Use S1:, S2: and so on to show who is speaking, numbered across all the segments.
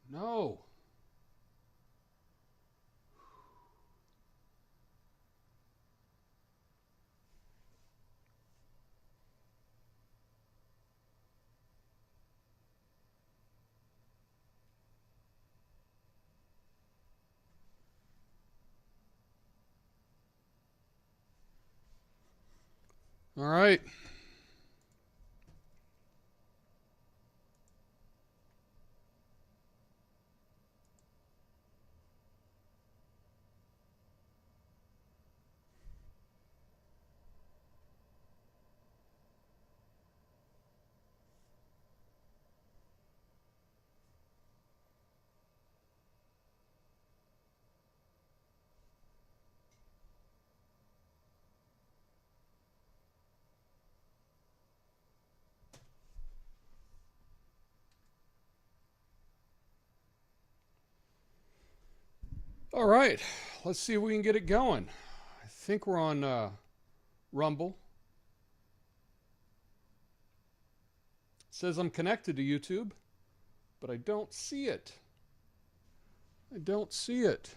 S1: No. All right. All right. Let's see if we can get it going. I think we're on Rumble. It says I'm connected to YouTube, but I don't see it. I don't see it.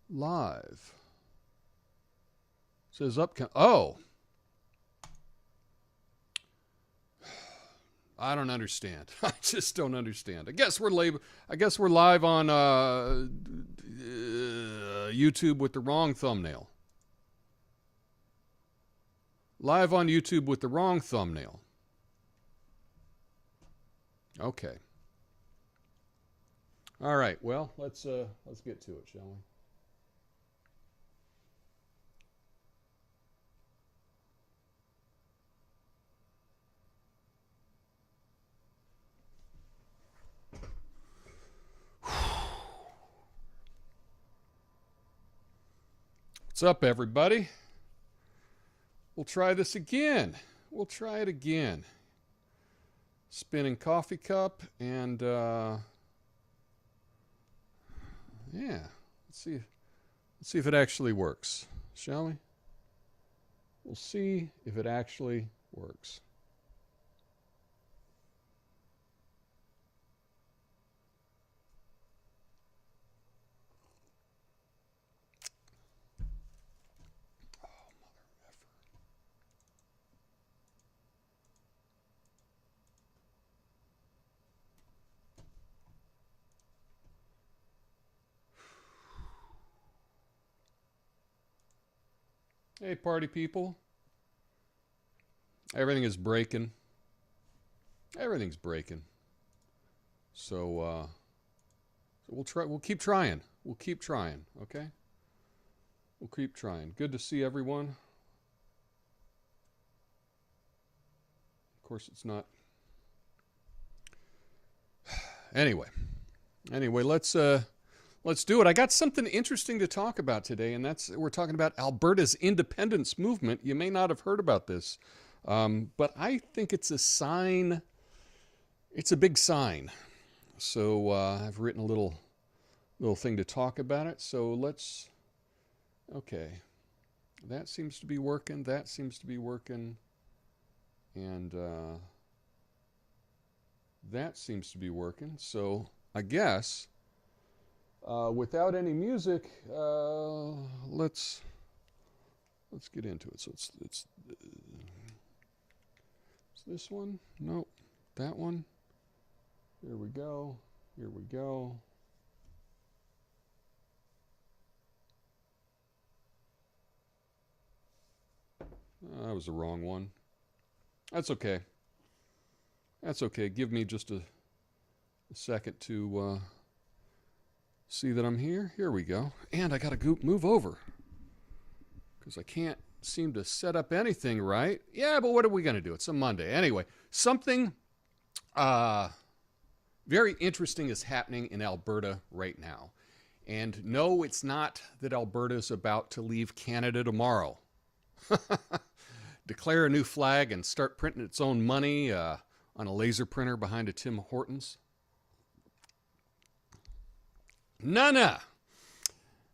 S1: Live. It says oh. I don't understand. I just don't understand. I guess we're live on YouTube with the wrong thumbnail. Live on YouTube with the wrong thumbnail. Okay. All right. Well, let's get to it, shall we? What's up, everybody? We'll try this again. We'll try it again. Spinning coffee cup and yeah. Let's see if it actually works, shall we? We'll see if it actually works. Hey, party people. Everything is breaking. Everything's breaking. So we'll keep trying. We'll keep trying, okay? We'll keep trying. Good to see everyone. Of course it's not. Anyway, let's do it. I got something interesting to talk about today, and we're talking about Alberta's independence movement. You may not have heard about this, but I think it's a sign. It's a big sign. So I've written a little thing to talk about it. So okay. That seems to be working. That seems to be working. And that seems to be working. So I guess... without any music, let's get into it. So it's this one. Nope, that one. Here we go. Here we go. That was the wrong one. That's okay. That's okay. Give me just a second to see that I'm here. Here we go. And I got to move over because I can't seem to set up anything right. Yeah, but what are we going to do? It's a Monday. Anyway, something very interesting is happening in Alberta right now. And no, it's not that Alberta is about to leave Canada tomorrow. Declare a new flag and start printing its own money on a laser printer behind a Tim Hortons. No.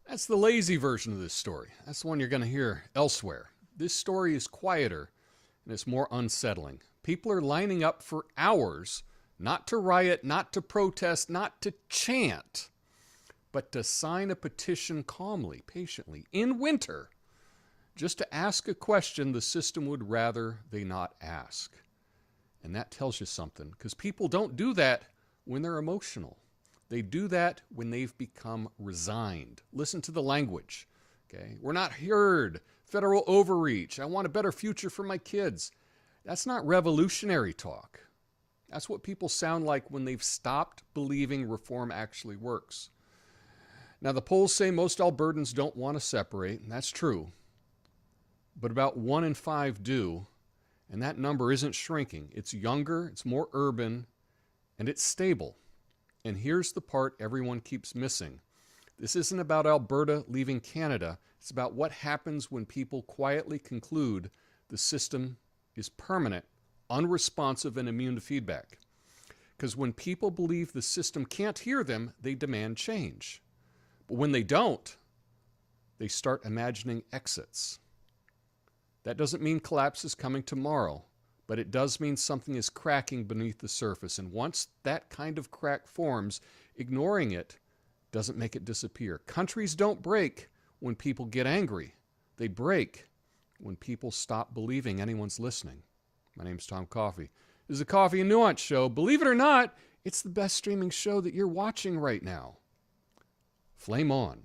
S1: That's the lazy version of this story. That's the one you're going to hear elsewhere. This story is quieter and it's more unsettling. People are lining up for hours, not to riot, not to protest, not to chant, but to sign a petition calmly, patiently, in winter, just to ask a question the system would rather they not ask. And that tells you something, because people don't do that when they're emotional. They do that when they've become resigned. Listen to the language. Okay? We're not heard. Federal overreach. I want a better future for my kids. That's not revolutionary talk. That's what people sound like when they've stopped believing reform actually works. Now, the polls say most Albertans don't want to separate, and that's true. But about 1 in 5 do, and that number isn't shrinking. It's younger, it's more urban, and it's stable. And here's the part everyone keeps missing. This isn't about Alberta leaving Canada. It's about what happens when people quietly conclude the system is permanent, unresponsive, and immune to feedback. Because when people believe the system can't hear them, they demand change. But when they don't, they start imagining exits. That doesn't mean collapse is coming tomorrow, but it does mean something is cracking beneath the surface. And once that kind of crack forms, ignoring it doesn't make it disappear. Countries don't break when people get angry. They break when people stop believing anyone's listening. My name's Tom Coffey. This is the Coffey and Nuance show. Believe it or not, it's the best streaming show that you're watching right now. Flame on.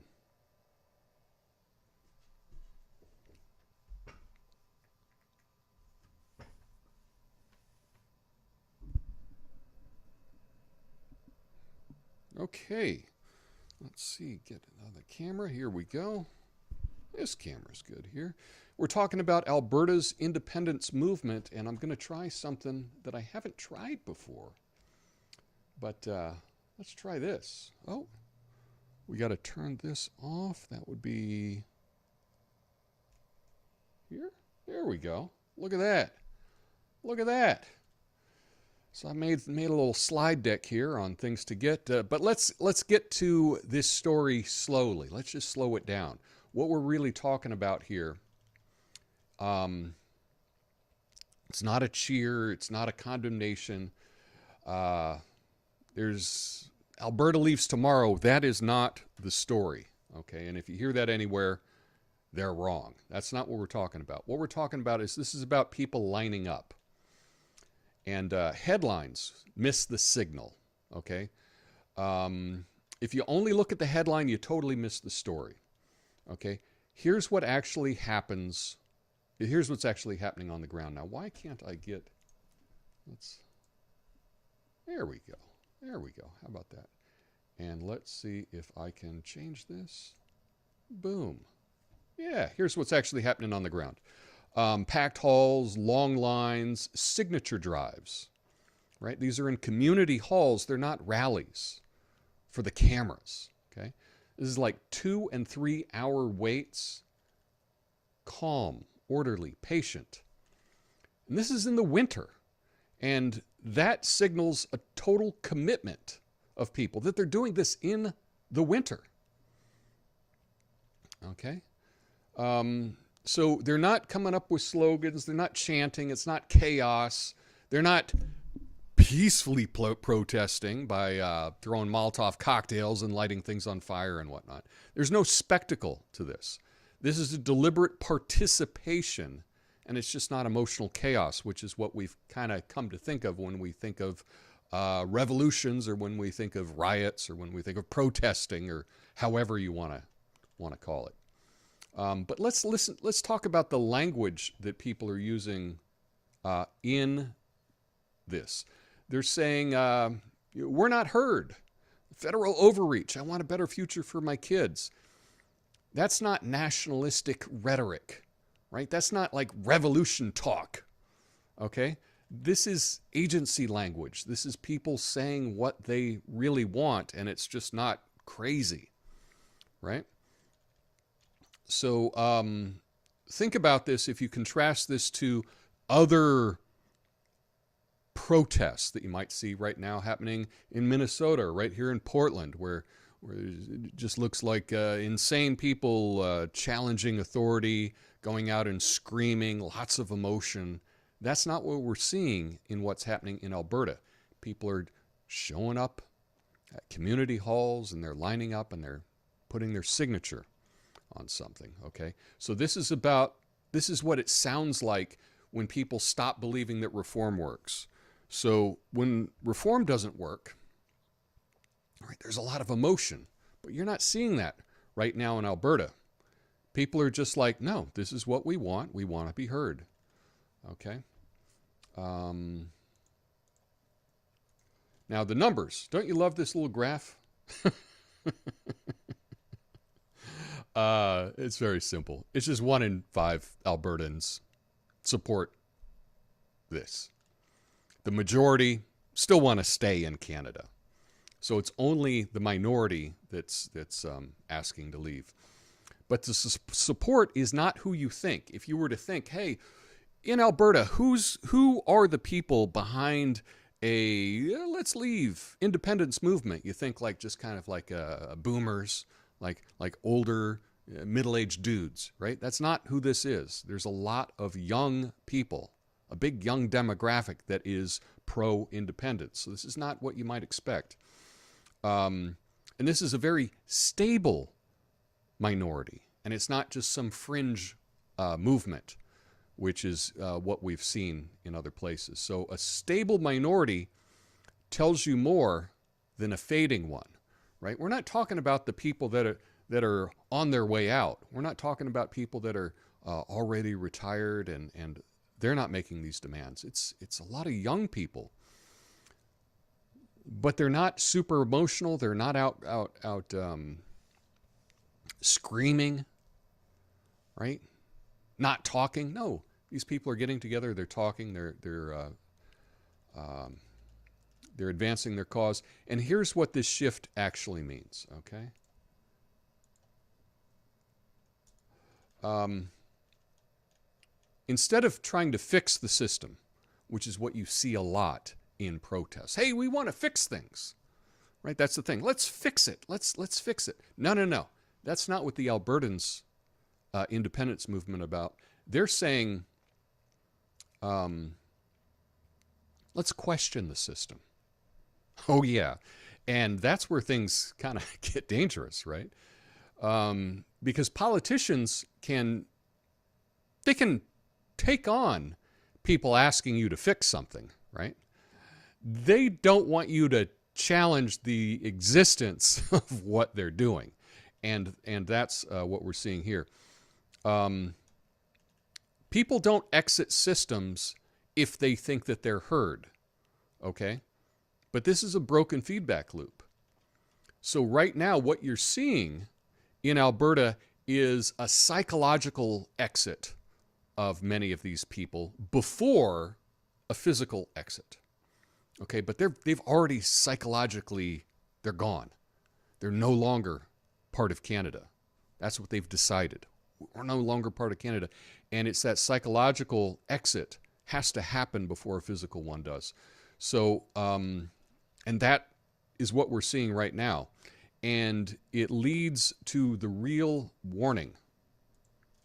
S1: Okay, let's see, get another camera. Here we go. This camera's good here. We're talking about Alberta's independence movement, and I'm going to try something that I haven't tried before. But let's try this. Oh, we got to turn this off. That would be here. There we go. Look at that. Look at that. So I made a little slide deck here on things to get, but let's get to this story slowly. Let's just slow it down. What we're really talking about here, it's not a cheer, it's not a condemnation. There's Alberta leaves tomorrow. That is not the story, okay? And if you hear that anywhere, they're wrong. That's not what we're talking about. What we're talking about is this is about people lining up. And headlines miss the signal, okay? If you only look at the headline, you totally miss the story, okay? Here's what actually happens. Here's what's actually happening on the ground. Now, why can't I get, there we go. There we go. How about that? And let's see if I can change this. Boom. Yeah, here's what's actually happening on the ground. Packed halls, long lines, signature drives, right? These are in community halls. They're not rallies for the cameras, okay? This is like 2 and 3 hour waits, calm, orderly, patient. And this is in the winter. And that signals a total commitment of people that they're doing this in the winter, okay? So they're not coming up with slogans. They're not chanting. It's not chaos. They're not peacefully protesting by throwing Molotov cocktails and lighting things on fire and whatnot. There's no spectacle to this. This is a deliberate participation, and it's just not emotional chaos, which is what we've kind of come to think of when we think of revolutions, or when we think of riots, or when we think of protesting, or however you want to call it. But let's talk about the language that people are using in this. They're saying, we're not heard. Federal overreach. I want a better future for my kids. That's not nationalistic rhetoric, right? That's not like revolution talk, okay? This is agency language. This is people saying what they really want, and it's just not crazy, right? So think about this if you contrast this to other protests that you might see right now happening in Minnesota, or right here in Portland, where it just looks like insane people challenging authority, going out and screaming, lots of emotion. That's not what we're seeing in what's happening in Alberta. People are showing up at community halls and they're lining up and they're putting their signature on something, okay? So this is what it sounds like when people stop believing that reform works. So when reform doesn't work, right, there's a lot of emotion, but you're not seeing that right now in Alberta. People are just like, no, this is what we want. We want to be heard, okay? Now the numbers. Don't you love this little graph? It's very simple. It's just 1 in 5 Albertans support this. The majority still want to stay in Canada. So it's only the minority that's asking to leave. But the support is not who you think. If you were to think, hey, in Alberta, who are the people behind a let's leave independence movement? You think like just kind of like boomers, like older middle-aged dudes, right? That's not who this is. There's a lot of young people, a big young demographic that is pro-independence. So this is not what you might expect. And this is a very stable minority, and it's not just some fringe movement, which is what we've seen in other places. So a stable minority tells you more than a fading one, right? We're not talking about the people that are on their way out. We're not talking about people that are already retired and they're not making these demands. It's a lot of young people, but they're not super emotional. They're not out screaming, right? Not talking. No, these people are getting together. They're talking. They're advancing their cause. And here's what this shift actually means. Okay. Instead of trying to fix the system, which is what you see a lot in protests. Hey, we want to fix things, right? That's the thing. Let's fix it. Let's fix it. No. That's not what the Albertans independence movement about. They're saying, let's question the system. Oh yeah, and that's where things kind of get dangerous, right? Because politicians can take on people asking you to fix something, right? They don't want you to challenge the existence of what they're doing. And that's what we're seeing here. People don't exit systems if they think that they're heard, okay? But this is a broken feedback loop. So right now, what you're seeing in Alberta is a psychological exit of many of these people before a physical exit. Okay, but they've already psychologically, they're gone. They're no longer part of Canada. That's what they've decided. We're no longer part of Canada. And it's that psychological exit has to happen before a physical one does. So, and that is what we're seeing right now. And it leads to the real warning.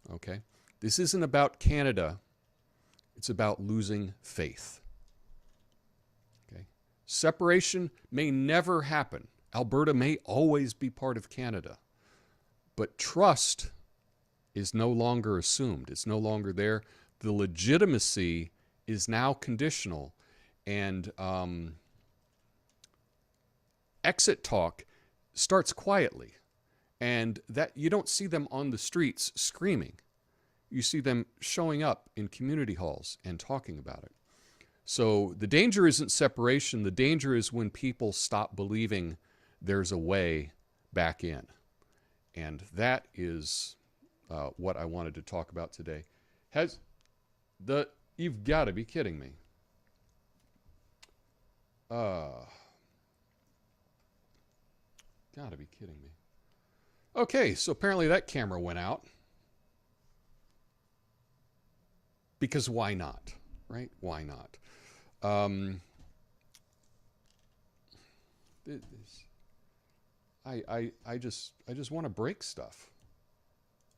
S1: Okay? This isn't about Canada. It's about losing faith. Okay? Separation may never happen. Alberta may always be part of Canada. But trust is no longer assumed. It's no longer there. The legitimacy is now conditional. And exit talk starts quietly. And that you don't see them on the streets screaming. You see them showing up in community halls and talking about it. So the danger isn't separation. The danger is when people stop believing there's a way back in. And that is what I wanted to talk about today. You've got to be kidding me. Gotta be kidding me. Okay, so apparently that camera went out. Because why not, right? Why not? I just want to break stuff.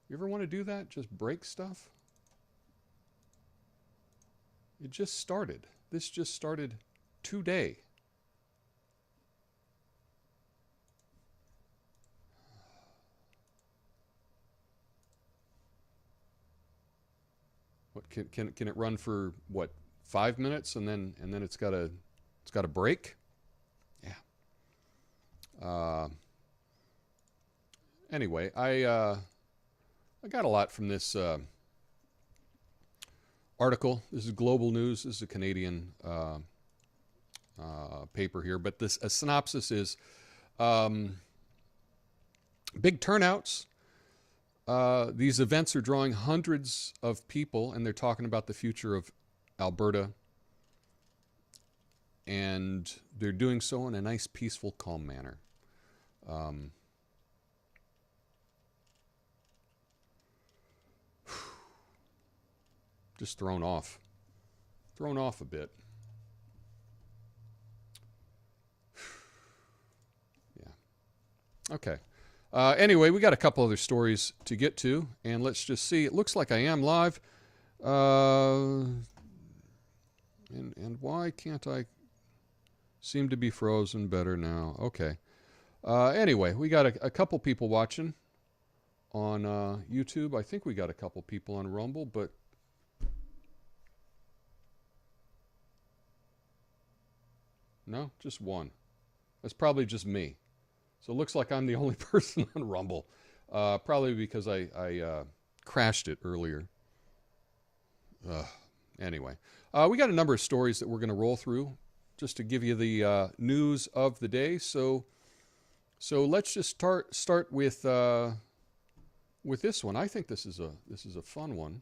S1: You ever want to do that? Just break stuff? It just started. This just started today. What can it run for what, 5 minutes and then it's got a break? Yeah. Anyway, I got a lot from this article. This is Global News. This is a Canadian paper here, but this a synopsis is big turnouts. These events are drawing hundreds of people, and they're talking about the future of Alberta, and they're doing so in a nice, peaceful, calm manner. Just thrown off a bit. Yeah. Okay. Anyway, we got a couple other stories to get to, and let's just see. It looks like I am live. And why can't I seem to be frozen better now? Okay. Anyway, we got a couple people watching on YouTube. I think we got a couple people on Rumble, but no, just one. That's probably just me. So it looks like I'm the only person on Rumble. Probably because I crashed it earlier. Anyway, we got a number of stories that we're going to roll through just to give you the news of the day. So let's just start with this one. I think this is a fun one.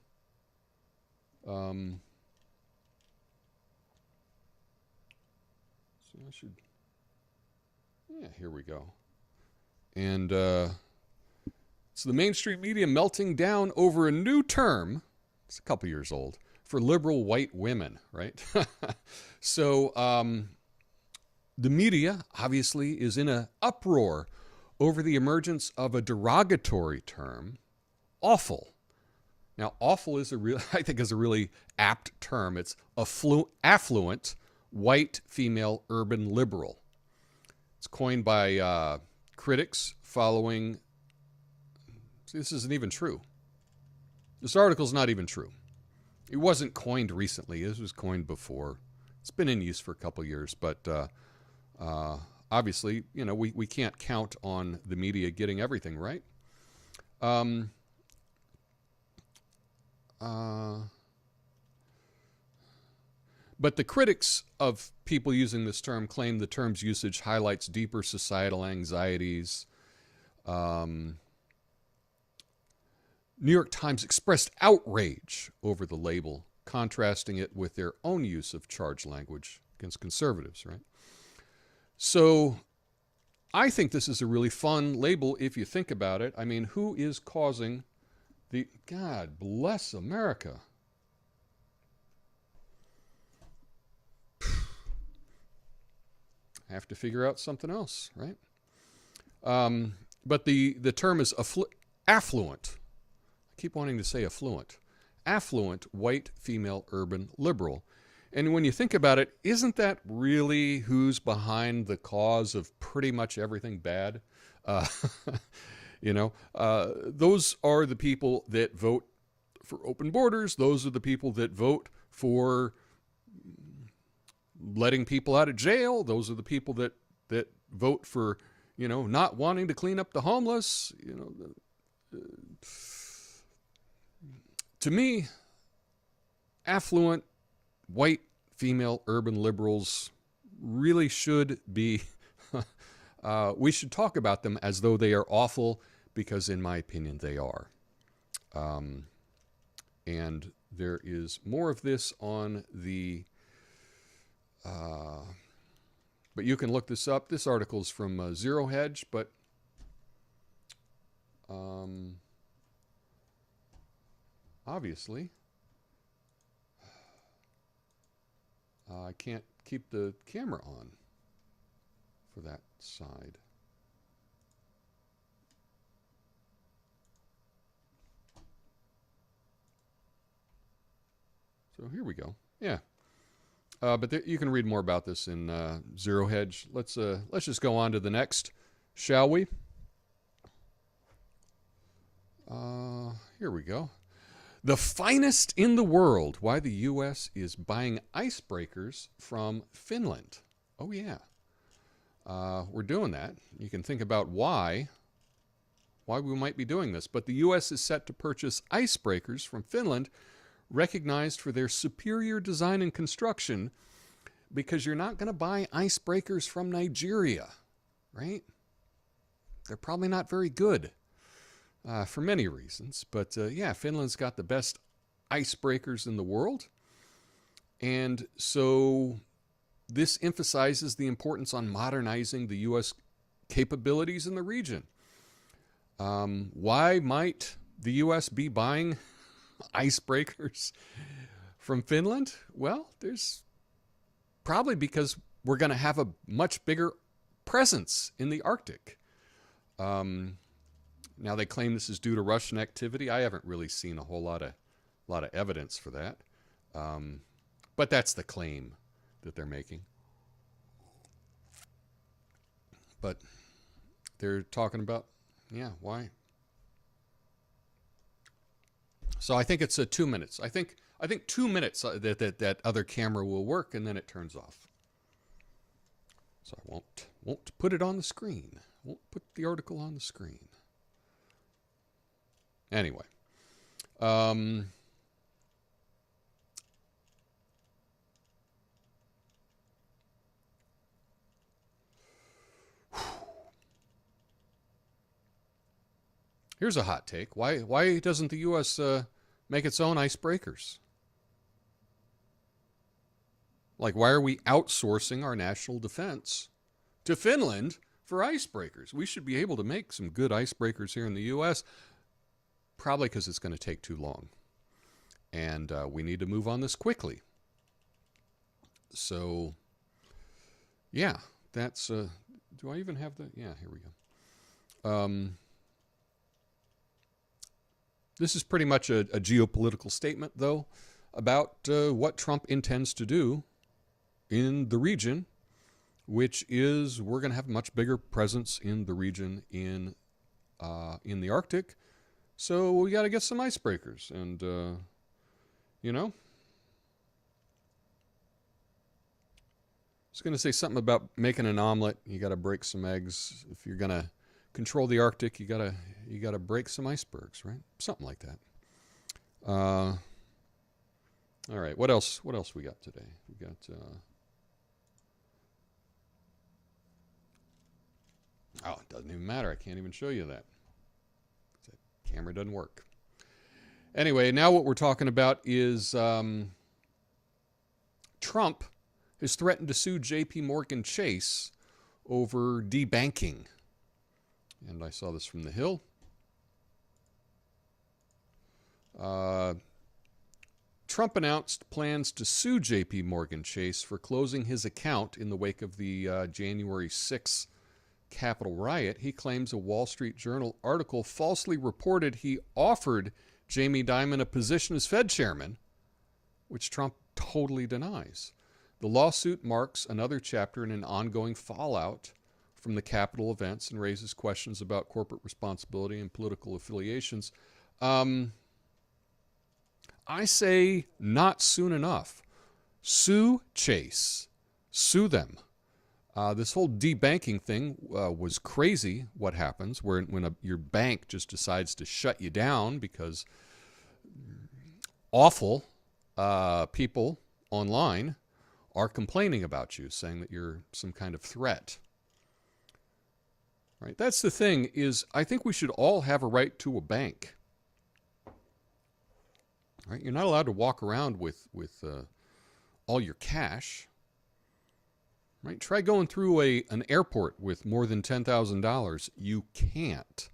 S1: So I should. Yeah, here we go. And it's the mainstream media melting down over a new term. It's a couple years old for liberal white women, right? So the media obviously is in an uproar over the emergence of a derogatory term, awful. Now, awful is I think is a really apt term. It's affluent white female urban liberal. It's coined by critics following. See, this isn't even true. This article's not even true. It wasn't coined recently. This was coined before. It's been in use for a couple years, but obviously, we can't count on the media getting everything right. But the critics of people using this term claim the term's usage highlights deeper societal anxieties. New York Times expressed outrage over the label, contrasting it with their own use of charged language against conservatives, right? So I think this is a really fun label if you think about it. I mean, who is causing the... God bless America. I have to figure out something else, right? But the term is affluent. I keep wanting to say affluent. Affluent, white, female, urban, liberal. And when you think about it, isn't that really who's behind the cause of pretty much everything bad? Those are the people that vote for open borders. Those are the people that vote for letting people out of jail. Those are the people that vote for, not wanting to clean up the homeless. To me, affluent, white, female, urban liberals really should be, we should talk about them as though they are awful, because in my opinion, they are. And there is more of this on the, but you can look this up. This article is from Zero Hedge, but obviously, I can't keep the camera on for that side. So here we go. Yeah. But you can read more about this in Zero Hedge. Let's just go on to the next, shall we? Here we go. The finest in the world. Why the U.S. is buying icebreakers from Finland. Oh yeah, we're doing that. You can think about why we might be doing this. But the U.S. is set to purchase icebreakers from Finland, recognized for their superior design and construction, because you're not going to buy icebreakers from Nigeria, right? They're probably not very good for many reasons. But yeah, Finland's got the best icebreakers in the world. And so this emphasizes the importance on modernizing the U.S. capabilities in the region. Why might the U.S. be buying icebreakers from Finland? Well, there's probably because we're going to have a much bigger presence in the Arctic. Now they claim this is due to Russian activity. I haven't really seen a whole lot of evidence for that, but that's the claim that they're making. But they're talking about, yeah, why? So I think it's 2 minutes. I think 2 minutes that other camera will work, and then it turns off. So I won't put it on the screen. Won't put the article on the screen. Anyway, here's a hot take. Why doesn't the U.S. Make its own icebreakers? Like, why are we outsourcing our national defense to Finland for icebreakers? We should be able to make some good icebreakers here in the U.S., probably because it's going to take too long. And we need to move on this quickly. So, yeah, that's... do I even have the... Yeah, here we go. This is pretty much a geopolitical statement, though, about what Trump intends to do in the region, which is we're going to have a much bigger presence in the region in the Arctic. So we got to get some icebreakers, and you know, I was going to say something about making an omelet. You got to break some eggs. If you're going to control the Arctic, you gotta break some icebergs, right? Something like that. All right, what else we got today? We got oh, it doesn't even matter. I can't even show you that. That camera doesn't work. Anyway, now what we're talking about is Trump has threatened to sue J.P. Morgan Chase over debanking. And I saw this from The Hill. Trump announced plans to sue J.P. Morgan Chase for closing his account in the wake of the January 6th Capitol riot. He claims a Wall Street Journal article falsely reported he offered Jamie Dimon a position as Fed chairman, which Trump totally denies. The lawsuit marks another chapter in an ongoing fallout from the Capitol events and raises questions about corporate responsibility and political affiliations. I say not soon enough. Sue Chase. Sue them. This whole debanking thing was crazy, what happens when your bank just decides to shut you down because awful people online are complaining about you, saying that you're some kind of threat. Right? That's the thing, is I think we should all have a right to a bank. Right? You're not allowed to walk around with all your cash. Right? Try going through an airport with more than $10,000. You can't.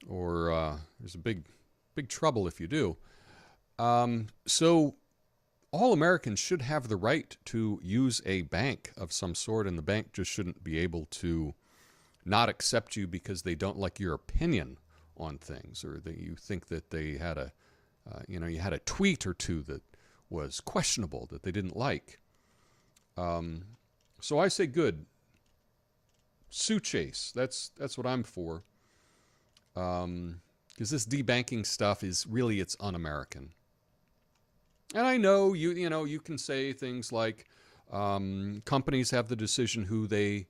S1: Or there's a big trouble if you do. So all Americans should have the right to use a bank of some sort, and the bank just shouldn't be able to not accept you because they don't like your opinion on things, or that you think that they had you had a tweet or two that was questionable, that they didn't like. So I say good. Sue Chase. That's what I'm for. Because this debanking stuff is really, it's un-American. And I know you can say things like companies have the decision who they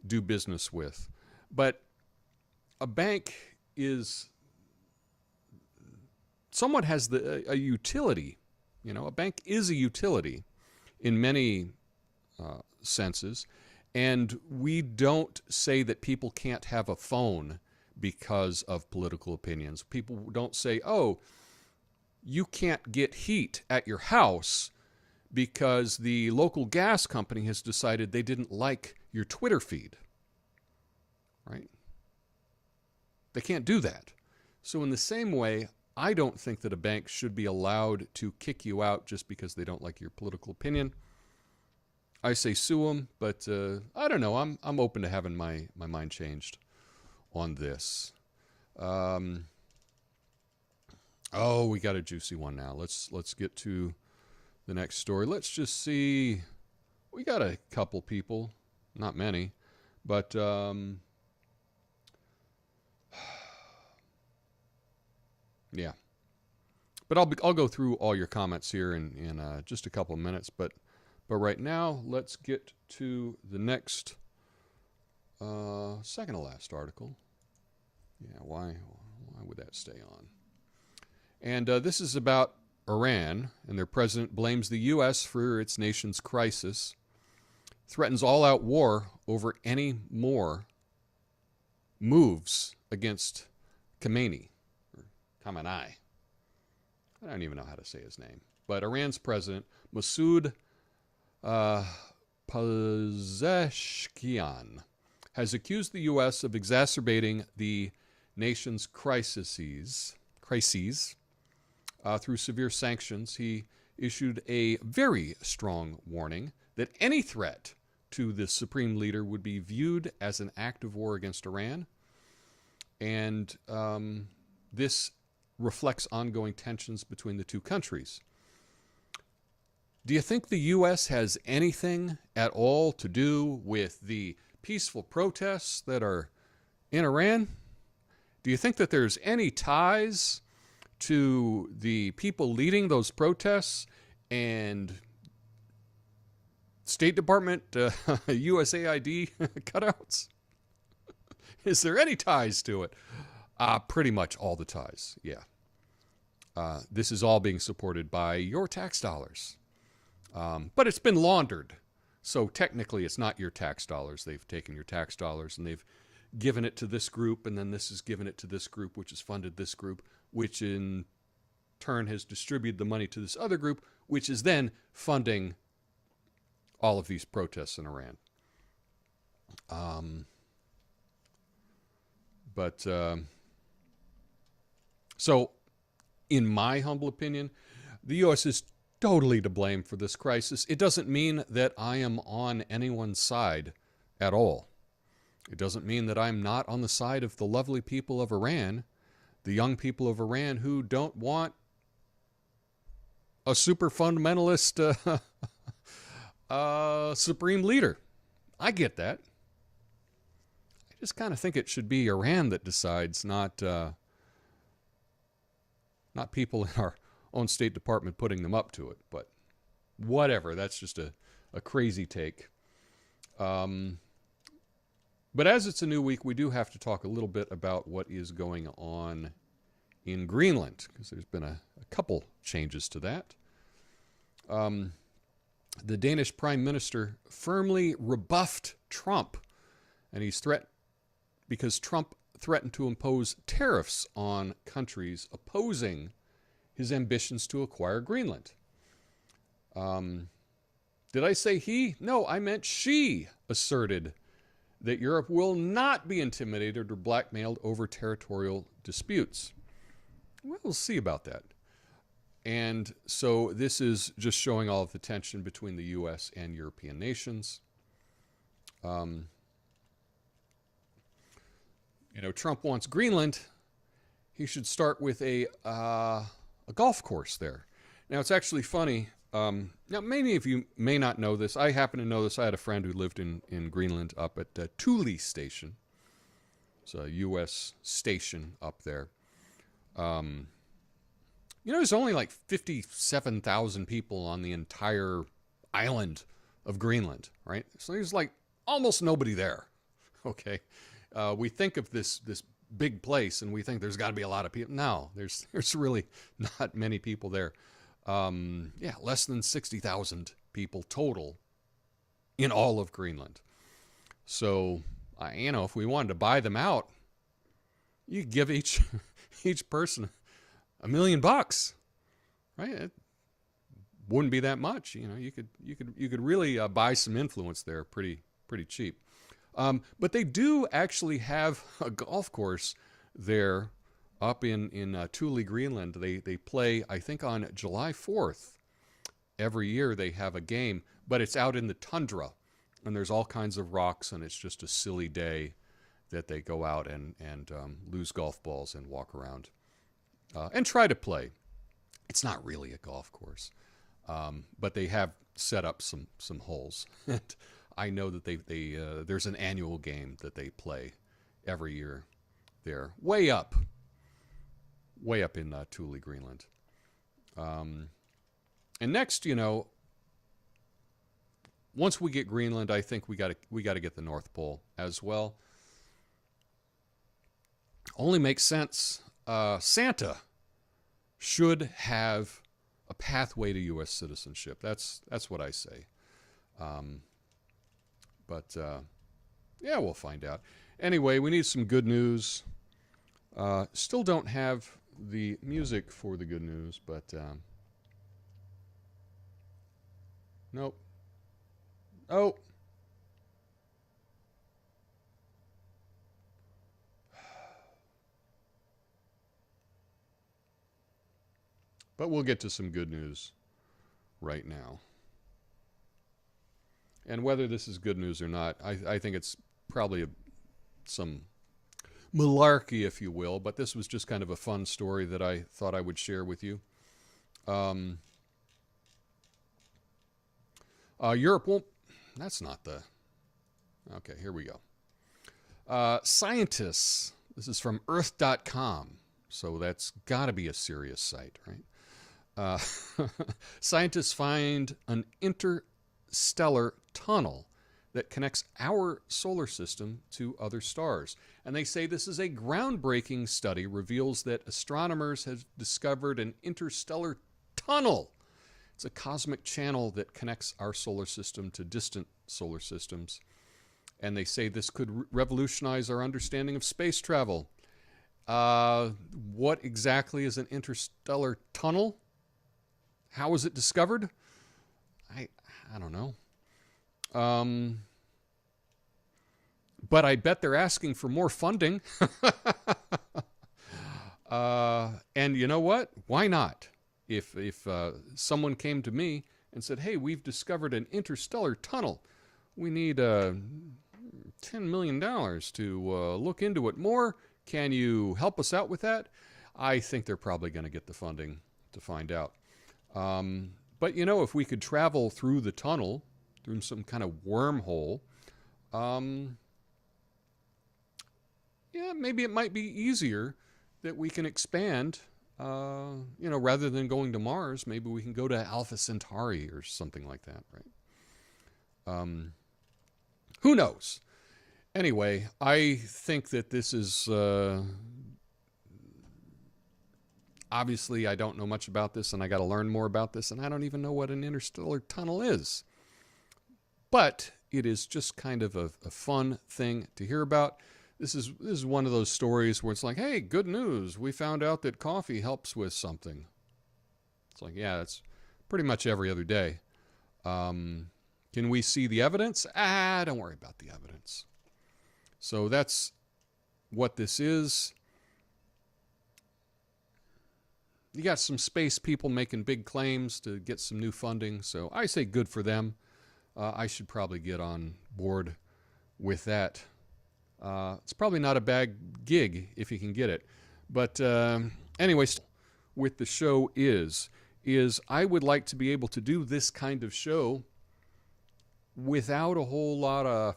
S1: do business with, but a bank is somewhat has a utility. A bank is a utility in many senses, and we don't say that people can't have a phone because of political opinions. People don't say, oh, you can't get heat at your house because the local gas company has decided they didn't like your Twitter feed, right? They can't do that. So in the same way, I don't think that a bank should be allowed to kick you out just because they don't like your political opinion. I say sue them, but I don't know. I'm open to having my mind changed on this. Oh, we got a juicy one now. Let's get to the next story. Let's just see. We got a couple people, not many, but yeah. But I'll go through all your comments here in just a couple of minutes. But right now, let's get to the next second to last article. Yeah, why would that stay on? And this is about Iran, and their president blames the U.S. for its nation's crisis, threatens all-out war over any more moves against Khamenei. I don't even know how to say his name. But Iran's president, Masoud Pezeshkian, has accused the U.S. of exacerbating the nation's crises through severe sanctions. He issued a very strong warning that any threat to the supreme leader would be viewed as an act of war against Iran. And this reflects ongoing tensions between the two countries. Do you think the U.S. has anything at all to do with the peaceful protests that are in Iran? Do you think that there's any ties to the people leading those protests and State Department USAID cutouts? Is there any ties to it? Pretty much all the ties, yeah. This is all being supported by your tax dollars. But it's been laundered. So technically it's not your tax dollars. They've taken your tax dollars and they've given it to this group, and then this has given it to this group, which has funded this group, which in turn has distributed the money to this other group, which is then funding all of these protests in Iran. So in my humble opinion, the U.S. is totally to blame for this crisis. It doesn't mean that I am on anyone's side at all. It doesn't mean that I'm not on the side of the lovely people of Iran, the young people of Iran who don't want a super fundamentalist supreme leader. I get that. I just kind of think it should be Iran that decides, not people in our own State Department putting them up to it. But whatever, that's just a crazy take. But as it's a new week, we do have to talk a little bit about what is going on in Greenland, because there's been a couple changes to that. The Danish Prime Minister firmly rebuffed Trump, and because Trump threatened to impose tariffs on countries opposing his ambitions to acquire Greenland. Did I say he? No, I meant she asserted that Europe will not be intimidated or blackmailed over territorial disputes. We'll see about that. And so this is just showing all of the tension between the U.S. and European nations. Trump wants Greenland. He should start with a golf course there. Now, it's actually funny. Now, many of you may not know this. I happen to know this. I had a friend who lived in Greenland up at Thule Station. It's a U.S. station up there. There's only like 57,000 people on the entire island of Greenland, right? So there's like almost nobody there. Okay. We think of this big place and we think there's got to be a lot of people. No, there's really not many people there. Less than 60,000 people total in all of Greenland. So, if we wanted to buy them out, you could give each person $1 million, right? It wouldn't be that much. You could really buy some influence there pretty cheap. But they do actually have a golf course there up in Thule, Greenland. They play, I think, on July 4th. Every year they have a game, but it's out in the tundra, and there's all kinds of rocks, and it's just a silly day that they go out and lose golf balls and walk around and try to play. It's not really a golf course, but they have set up some holes. And I know that there's an annual game that they play every year there, way up in Thule, Greenland. And next, once we get Greenland, I think we got to get the North Pole as well. Only makes sense. Santa should have a pathway to U.S. citizenship. That's what I say. But we'll find out. Anyway, we need some good news. Still don't have the music for the good news, but nope. Oh. But we'll get to some good news right now. And whether this is good news or not, I think it's probably some malarkey, if you will, but this was just kind of a fun story that I thought I would share with you. Europe won't... That's not the... Okay, here we go. Scientists, this is from Earth.com, so that's got to be a serious site, right? Scientists find an interstellar tunnel that connects our solar system to other stars. And they say this is a groundbreaking study, reveals that astronomers have discovered an interstellar tunnel. It's a cosmic channel that connects our solar system to distant solar systems. And they say this could revolutionize our understanding of space travel. What exactly is an interstellar tunnel? How was it discovered? I don't know. But I bet they're asking for more funding. And you know what? Why not? If someone came to me and said, hey, we've discovered an interstellar tunnel. We need $10 million to look into it more. Can you help us out with that? I think they're probably going to get the funding to find out. But, if we could travel through the tunnel, through some kind of wormhole, maybe it might be easier that we can expand, rather than going to Mars. Maybe we can go to Alpha Centauri or something like that, right? Who knows? Anyway, I think that this is... Obviously, I don't know much about this, and I got to learn more about this, and I don't even know what an interstellar tunnel is. But it is just kind of a fun thing to hear about. This is one of those stories where it's like, hey, good news. We found out that coffee helps with something. It's like, yeah, that's pretty much every other day. Can we see the evidence? Don't worry about the evidence. So that's what this is. You got some space people making big claims to get some new funding, so I say good for them. I should probably get on board with that. It's probably not a bad gig if you can get it. But anyway, with the show is is I would like to be able to do this kind of show without a whole lot of,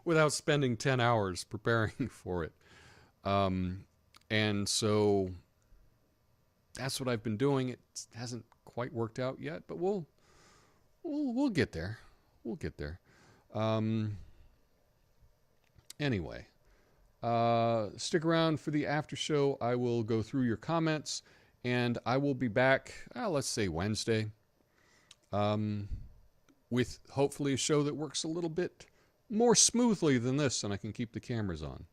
S1: without spending 10 hours preparing for it. And so that's what I've been doing. It hasn't quite worked out yet, but we'll get there. We'll get there. Anyway, stick around for the after show. I will go through your comments, and I will be back, let's say Wednesday, with hopefully a show that works a little bit more smoothly than this, and I can keep the cameras on.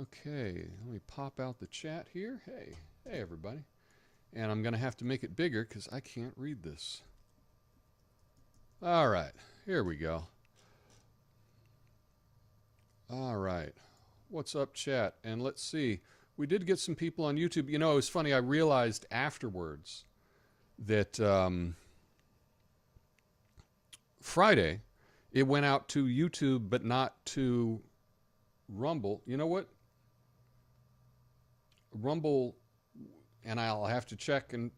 S1: Okay, let me pop out the chat here. Hey everybody. And I'm going to have to make it bigger because I can't read this. All right, here we go. All right, what's up, chat? And let's see. We did get some people on YouTube. You know, it was funny. I realized afterwards that Friday it went out to YouTube, but not to Rumble. You know what? Rumble, and I'll have to check, and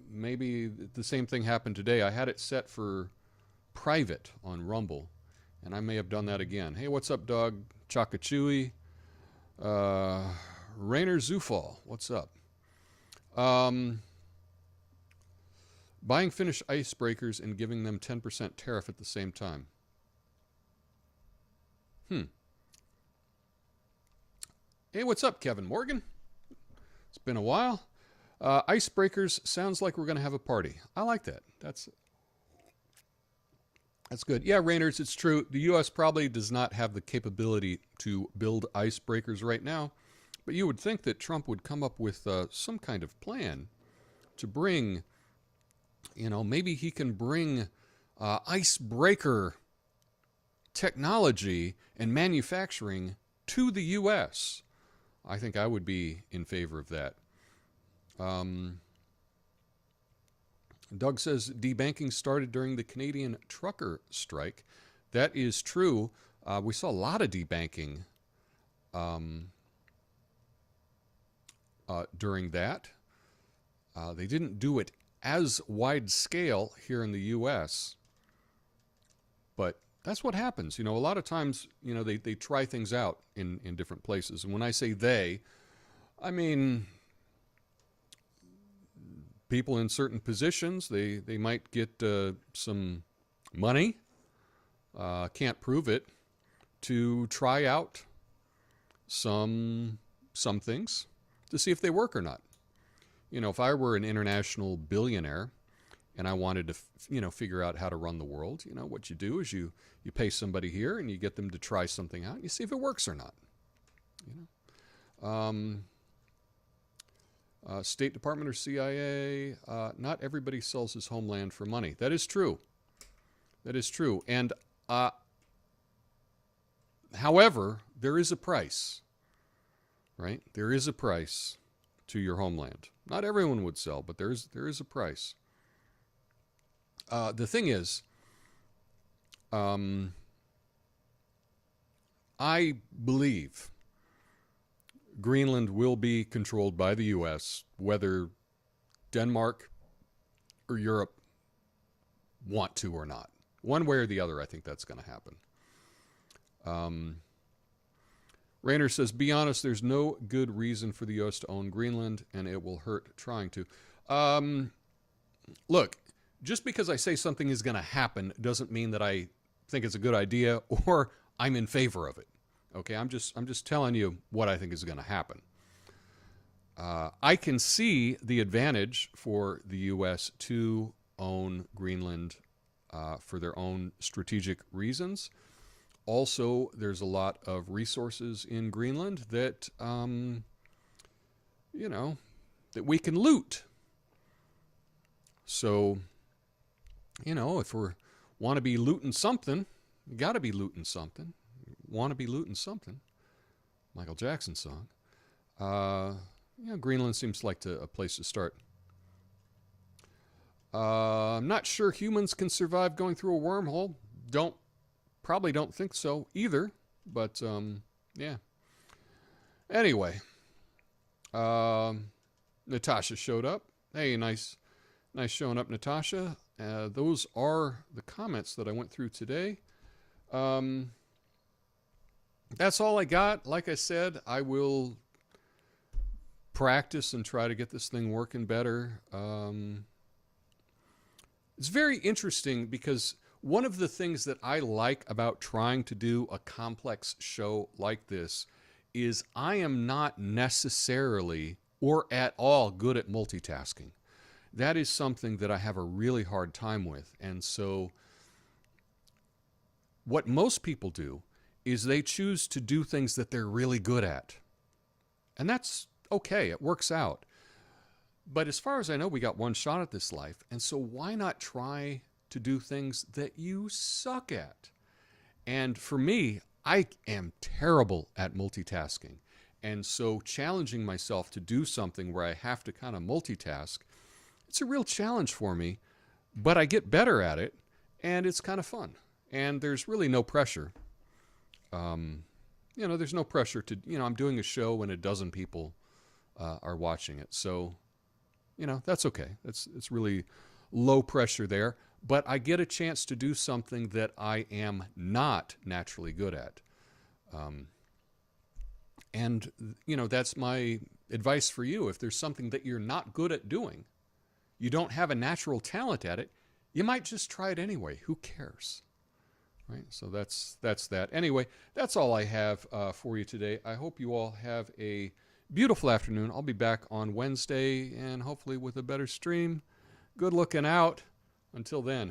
S1: maybe the same thing happened today. I had it set for private on Rumble, and I may have done that again. Hey, what's up, dog? Chakachui. Rainer Zufall, what's up? Buying Finnish icebreakers and giving them 10% tariff at the same time. Hey, what's up, Kevin Morgan? It's been a while. Icebreakers sounds like we're going to have a party. I like that. That's good. Yeah, Rainers, it's true. The U.S. probably does not have the capability to build icebreakers right now, but you would think that Trump would come up with some kind of plan to bring, maybe he can bring icebreaker technology and manufacturing to the U.S. I think I would be in favor of that. Doug says debanking started during the Canadian trucker strike. That is true. We saw a lot of debanking during that. They didn't do it as wide scale here in the U.S., but that's what happens. A lot of times, they try things out in different places. And when I say they, I mean people in certain positions. They might get some money, can't prove it, to try out some things to see if they work or not. If I were an international billionaire and I wanted to, figure out how to run the world, what you do is you pay somebody here and you get them to try something out and you see if it works or not. State Department or CIA, not everybody sells his homeland for money. That is true. That is true. And however, there is a price, right? There is a price to your homeland. Not everyone would sell, but there is a price. The thing is, I believe Greenland will be controlled by the U.S., whether Denmark or Europe want to or not. One way or the other, I think that's going to happen. Rainer says, be honest, there's no good reason for the U.S. to own Greenland, and it will hurt trying to. Look, just because I say something is going to happen doesn't mean that I think it's a good idea or I'm in favor of it. Okay, I'm just telling you what I think is going to happen. I can see the advantage for the U.S. to own Greenland for their own strategic reasons. Also, there's a lot of resources in Greenland that, that we can loot. So, if we want to be looting something, you got to be looting something. Want to be looting something. Michael Jackson song. Greenland seems like a place to start. I'm not sure humans can survive going through a wormhole. Probably don't think so either. But yeah. Anyway, Natasha showed up. Hey, nice showing up, Natasha. Those are the comments that I went through today. That's all I got. Like I said, I will practice and try to get this thing working better. It's very interesting because one of the things that I like about trying to do a complex show like this is I am not necessarily or at all good at multitasking. That is something that I have a really hard time with. And so what most people do is they choose to do things that they're really good at. And that's okay. It works out. But as far as I know, we got one shot at this life. And so why not try to do things that you suck at? And for me, I am terrible at multitasking. And so challenging myself to do something where I have to kind of multitask, it's a real challenge for me. But I get better at it, and it's kind of fun. And there's really no pressure. There's no pressure to, I'm doing a show when a dozen people are watching it. So, that's okay. It's really low pressure there. But I get a chance to do something that I am not naturally good at. And that's my advice for you. If there's something that you're not good at doing, you don't have a natural talent at it, you might just try it anyway. Who cares? Right? So that's that. Anyway, that's all I have for you today. I hope you all have a beautiful afternoon. I'll be back on Wednesday and hopefully with a better stream. Good looking out. Until then.